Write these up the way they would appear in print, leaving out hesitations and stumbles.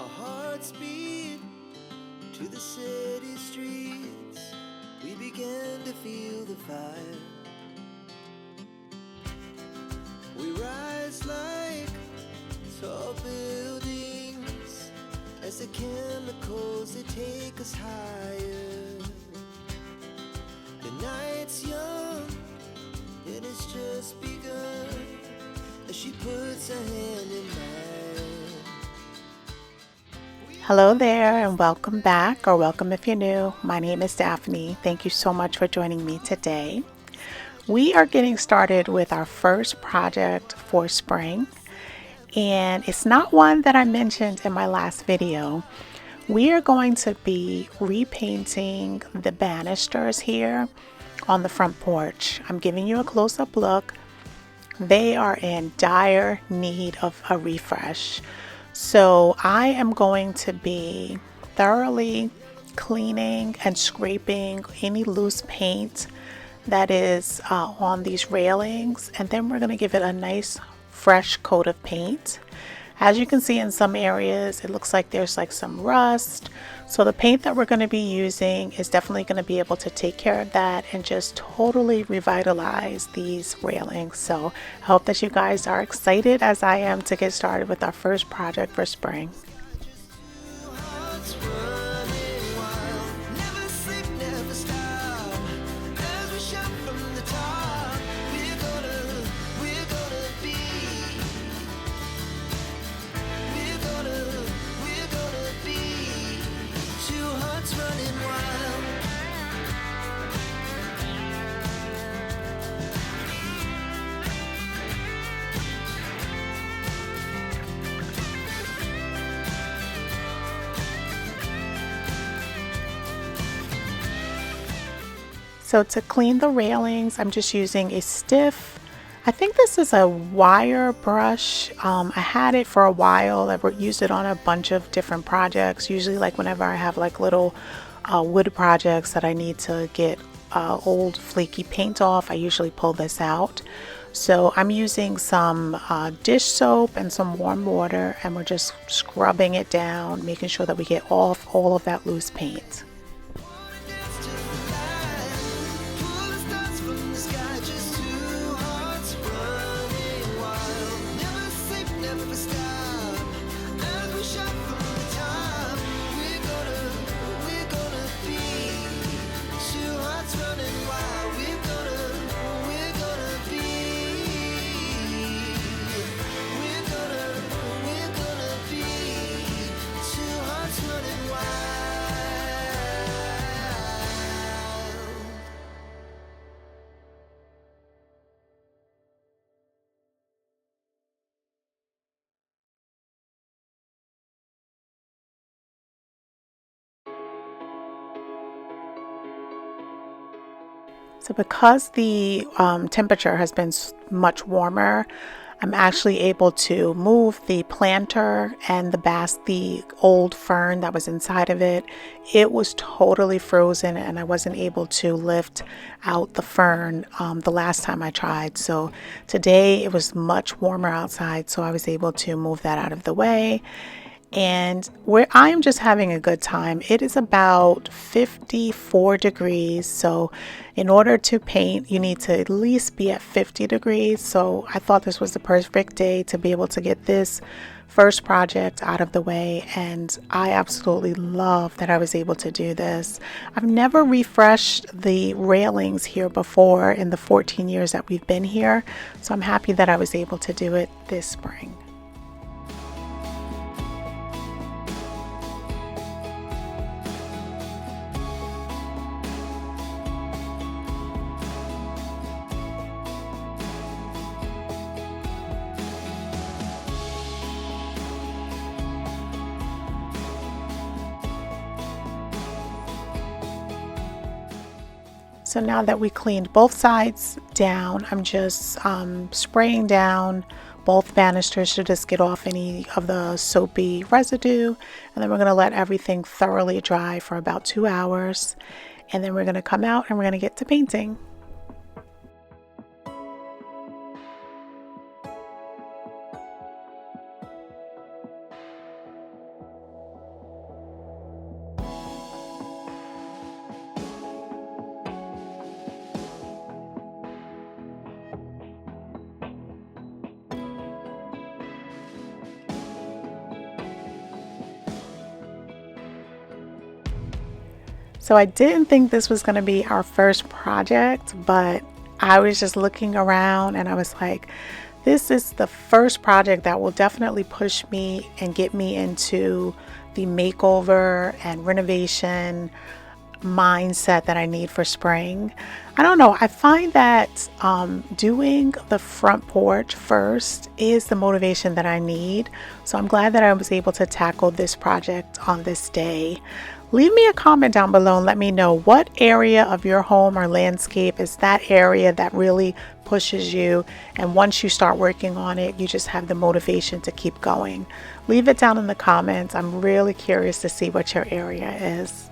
Our hearts beat to the city streets. We began to feel the fire. We rise like tall buildings as the chemicals, they take us higher. The night's young and it's just begun as she puts her hand in mine. Hello there and welcome back, or welcome if you're new. My name is Daphne. Thank you so much for joining me today. We are getting started with our first project for spring, and it's not one that I mentioned in my last video. We are going to be repainting the banisters here on the front porch. I'm giving you a close-up look. They are in dire need of a refresh. So I am going to be thoroughly cleaning and scraping any loose paint that is on these railings, and then we're going to give it a nice fresh coat of paint. As you can see, in some areas it looks like there's like some rust, so the paint that we're going to be using is definitely going to be able to take care of that and just totally revitalize these railings. So I hope that you guys are excited as I am to get started with our first project for spring. So to clean the railings, I'm just using a stiff, I think this is a wire brush. I had it for a while. I've used it on a bunch of different projects, usually like whenever I have like little wood projects that I need to get old flaky paint off, I usually pull this out. So I'm using some dish soap and some warm water, and we're just scrubbing it down, making sure that we get off all of that loose paint. So because the temperature has been much warmer, I'm actually able to move the planter and the old fern that was inside of it. It was totally frozen and I wasn't able to lift out the fern the last time I tried. So today it was much warmer outside, so I was able to move that out of the way. And where I am just having a good time. It is about 54 degrees. So in order to paint, you need to at least be at 50 degrees. So I thought this was the perfect day to be able to get this first project out of the way. And I absolutely love that I was able to do this. I've never refreshed the railings here before in the 14 years that we've been here. So I'm happy that I was able to do it this spring. So now that we cleaned both sides down, I'm just spraying down both banisters to just get off any of the soapy residue. And then we're going to let everything thoroughly dry for about 2 hours. And then we're going to come out and we're going to get to painting. So I didn't think this was going to be our first project, but I was just looking around and I was like, this is the first project that will definitely push me and get me into the makeover and renovation mindset that I need for spring. I don't know. I find that doing the front porch first is the motivation that I need. So I'm glad that I was able to tackle this project on this day. Leave me a comment down below and let me know what area of your home or landscape is that area that really pushes you, and once you start working on it, you just have the motivation to keep going. Leave it down in the comments. I'm really curious to see what your area is.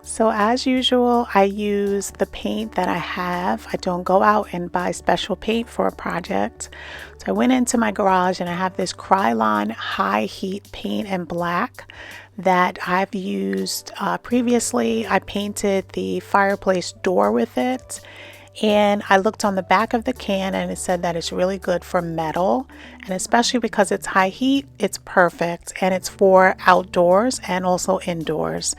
So as usual, I use the paint that I have. I don't go out and buy special paint for a project. So I went into my garage and I have this Krylon high heat paint in black that I've used previously. I painted the fireplace door with it. And I looked on the back of the can and it said that it's really good for metal, and especially because it's high heat, it's perfect, and it's for outdoors and also indoors.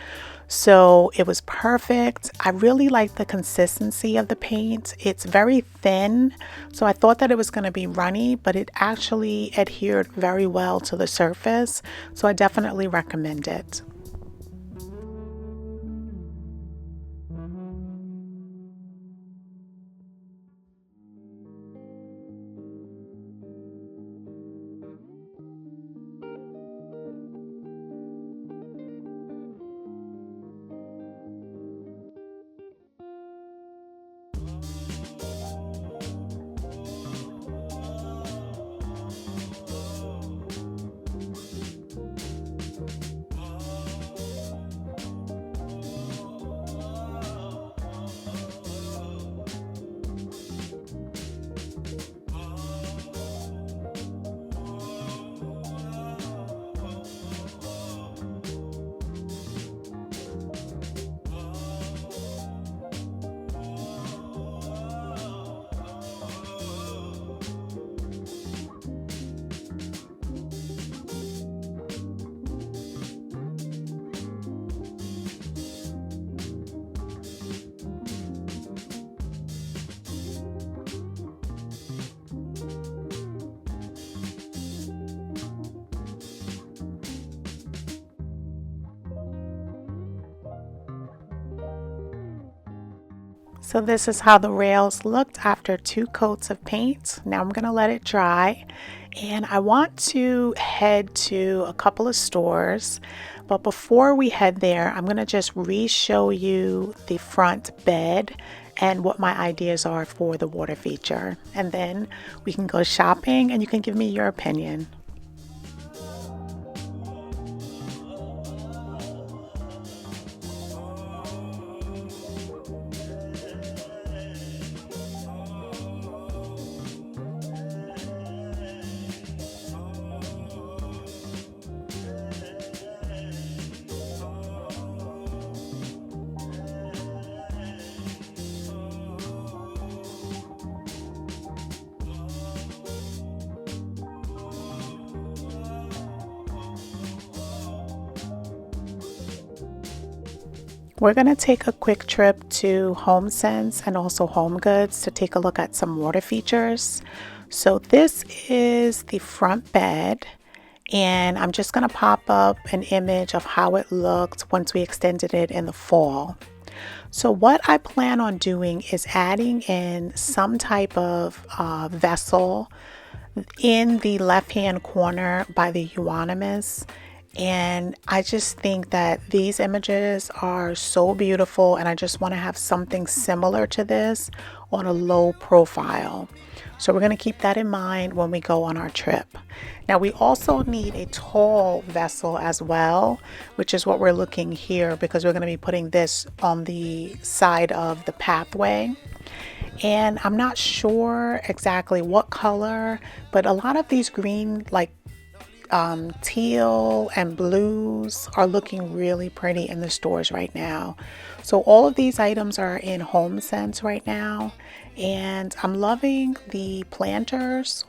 So it was perfect. I really like the consistency of the paint. It's very thin, so I thought that it was going to be runny, but it actually adhered very well to the surface. So I definitely recommend it. So this is how the rails looked after 2 coats of paint. Now I'm going to let it dry, and I want to head to a couple of stores, but before we head there, I'm going to just re-show you the front bed and what my ideas are for the water feature, and then we can go shopping and you can give me your opinion. We're going to take a quick trip to HomeSense and also HomeGoods to take a look at some water features. So this is the front bed, and I'm just going to pop up an image of how it looked once we extended it in the fall. So what I plan on doing is adding in some type of vessel in the left-hand corner by the euonymus. And I just think that these images are so beautiful, and I just want to have something similar to this on a low profile. So we're going to keep that in mind when we go on our trip. Now we also need a tall vessel as well, which is what we're looking here, because we're going to be putting this on the side of the pathway. And I'm not sure exactly what color, but a lot of these green, like teal and blues, are looking really pretty in the stores right now. So all of these items are in HomeSense right now, and I'm loving the planters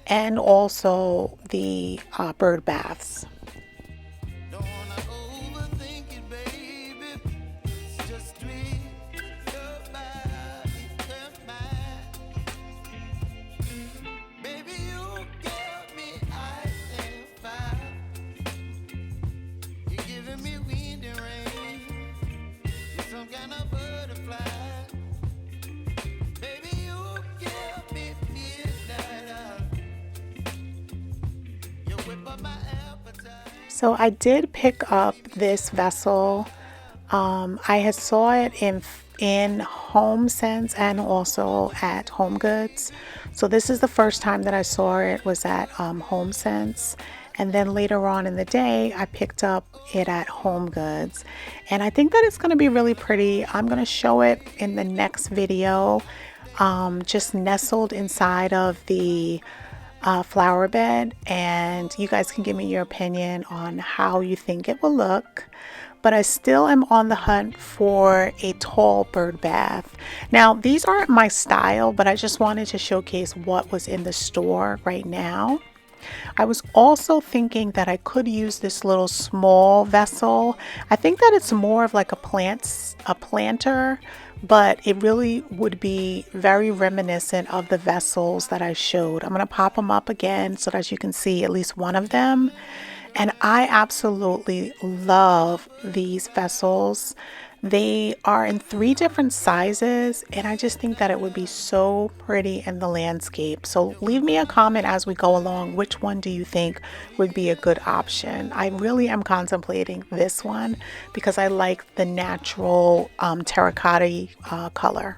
and also the bird baths. So I did pick up this vessel. I had saw it in HomeSense and also at HomeGoods. So this is the first time that I saw it was at HomeSense. And then later on in the day, I picked up it at HomeGoods. And I think that it's going to be really pretty. I'm going to show it in the next video, just nestled inside of the flower bed, and you guys can give me your opinion on how you think it will look. But I still am on the hunt for a tall bird bath. Now these aren't my style, but I just wanted to showcase what was in the store right now. I was also thinking that I could use this little small vessel. I think that it's more of like a planter, but it really would be very reminiscent of the vessels that I showed. I'm going to pop them up again so that you can see at least one of them. And I absolutely love these vessels. They are in 3 different sizes, and I just think that it would be so pretty in the landscape. So leave me a comment as we go along. Which one do you think would be a good option? I really am contemplating this one because I like the natural terracotta color.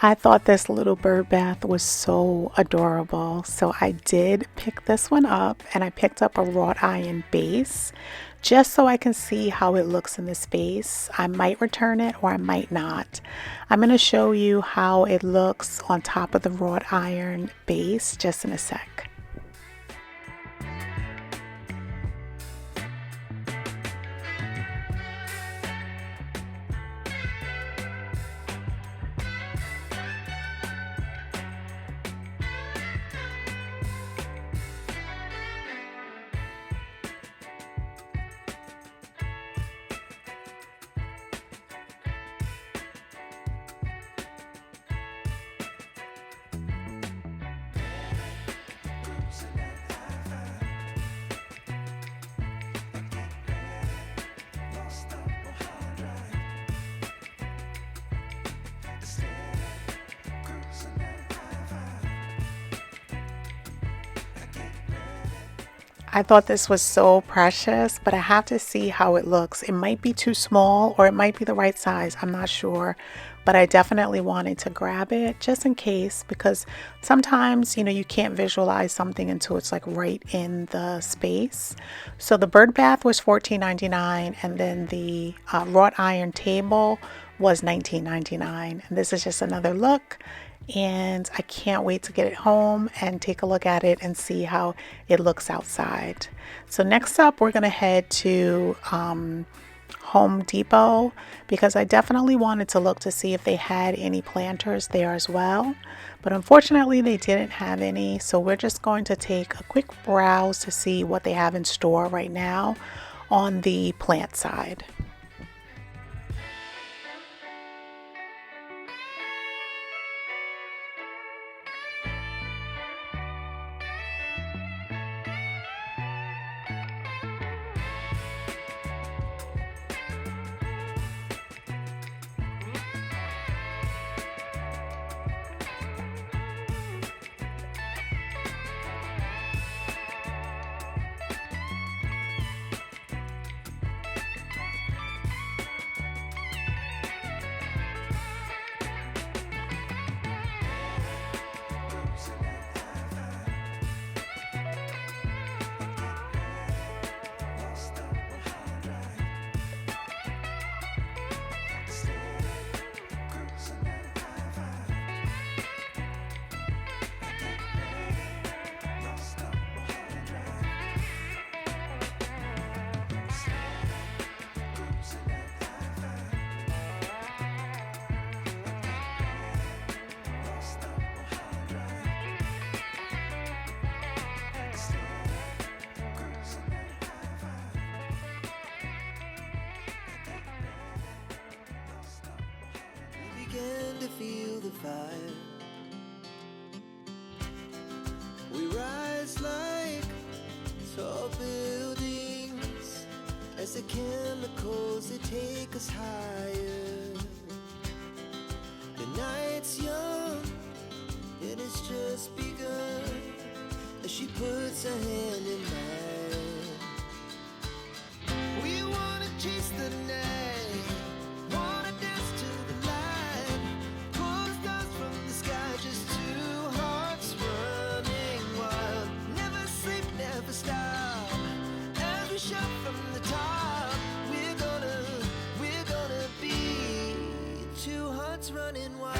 I thought this little bird bath was so adorable. So I did pick this one up, and I picked up a wrought iron base just so I can see how it looks in the space. I might return it or I might not. I'm going to show you how it looks on top of the wrought iron base just in a sec. I thought this was so precious, but I have to see how it looks. It might be too small or it might be the right size. I'm not sure, but I definitely wanted to grab it just in case, because sometimes, you can't visualize something until it's like right in the space. So the bird bath was $14.99, and then the wrought iron table was $19.99. And this is just another look. And I can't wait to get it home and take a look at it and see how it looks outside. So next up, we're going to head to Home Depot, because I definitely wanted to look to see if they had any planters there as well. But unfortunately, they didn't have any. So we're just going to take a quick browse to see what they have in store right now on the plant side. Began to feel the fire. We rise like tall buildings as the chemicals, they take us higher. The night's young and it's just begun as she puts her hand in mine. We wanna chase the night, wanna dance to the light, pull the stars from the sky, just two hearts running wild. Never sleep, never stop, as we shout from the top. We're gonna be two hearts running wild.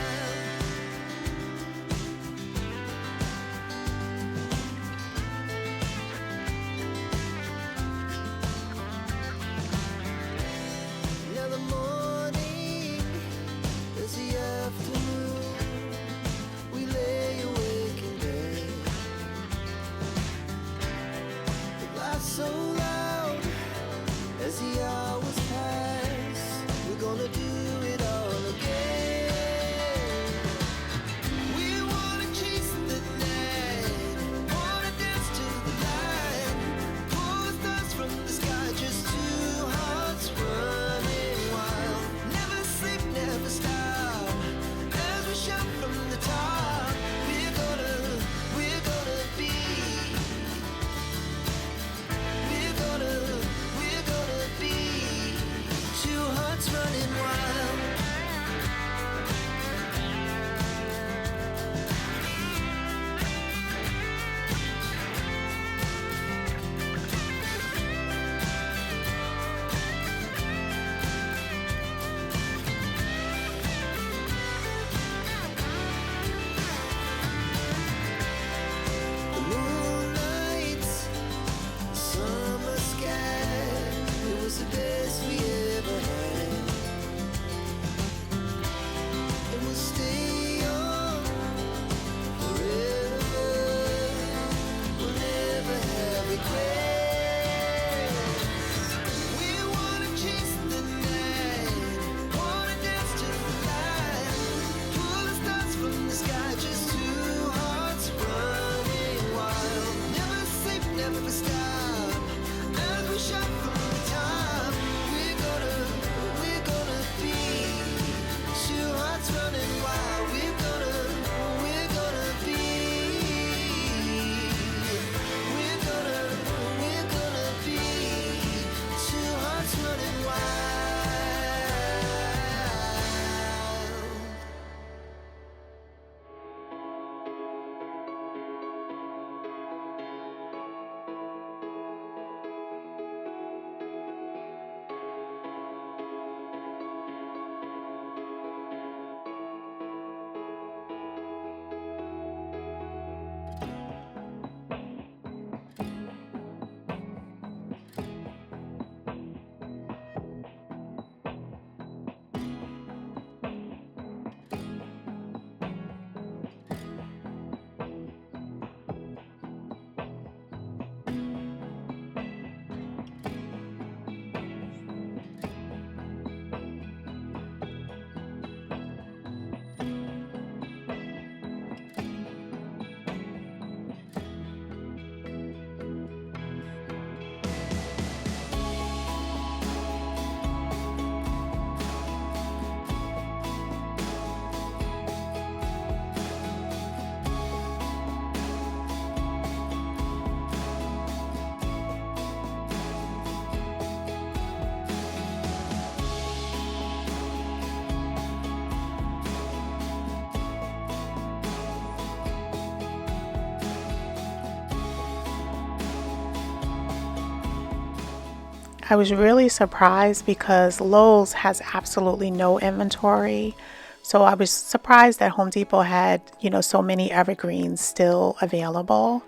I was really surprised because Lowe's has absolutely no inventory. So I was surprised that Home Depot had, so many evergreens still available.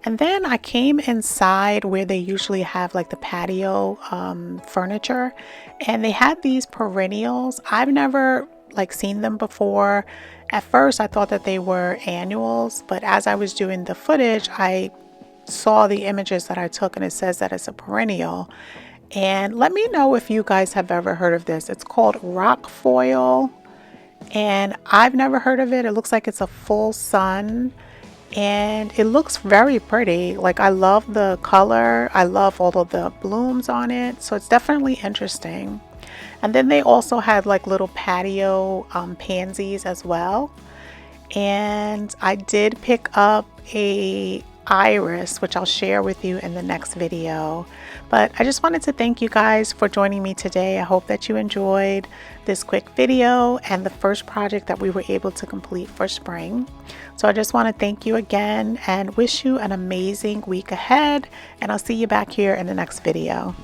And then I came inside where they usually have like the patio furniture, and they had these perennials. I've never seen them before. At first I thought that they were annuals, but as I was doing the footage, I saw the images that I took and it says that it's a perennial. And let me know if you guys have ever heard of this. It's called rock foil, and I've never heard of it. It looks like it's a full sun, and it looks very pretty. I love the color. I love all of the blooms on it. So it's definitely interesting. And then they also had little patio pansies as well. And I did pick up a iris, which I'll share with you in the next video. But I just wanted to thank you guys for joining me today. I hope that you enjoyed this quick video and the first project that we were able to complete for spring. So I just want to thank you again and wish you an amazing week ahead, and I'll see you back here in the next video.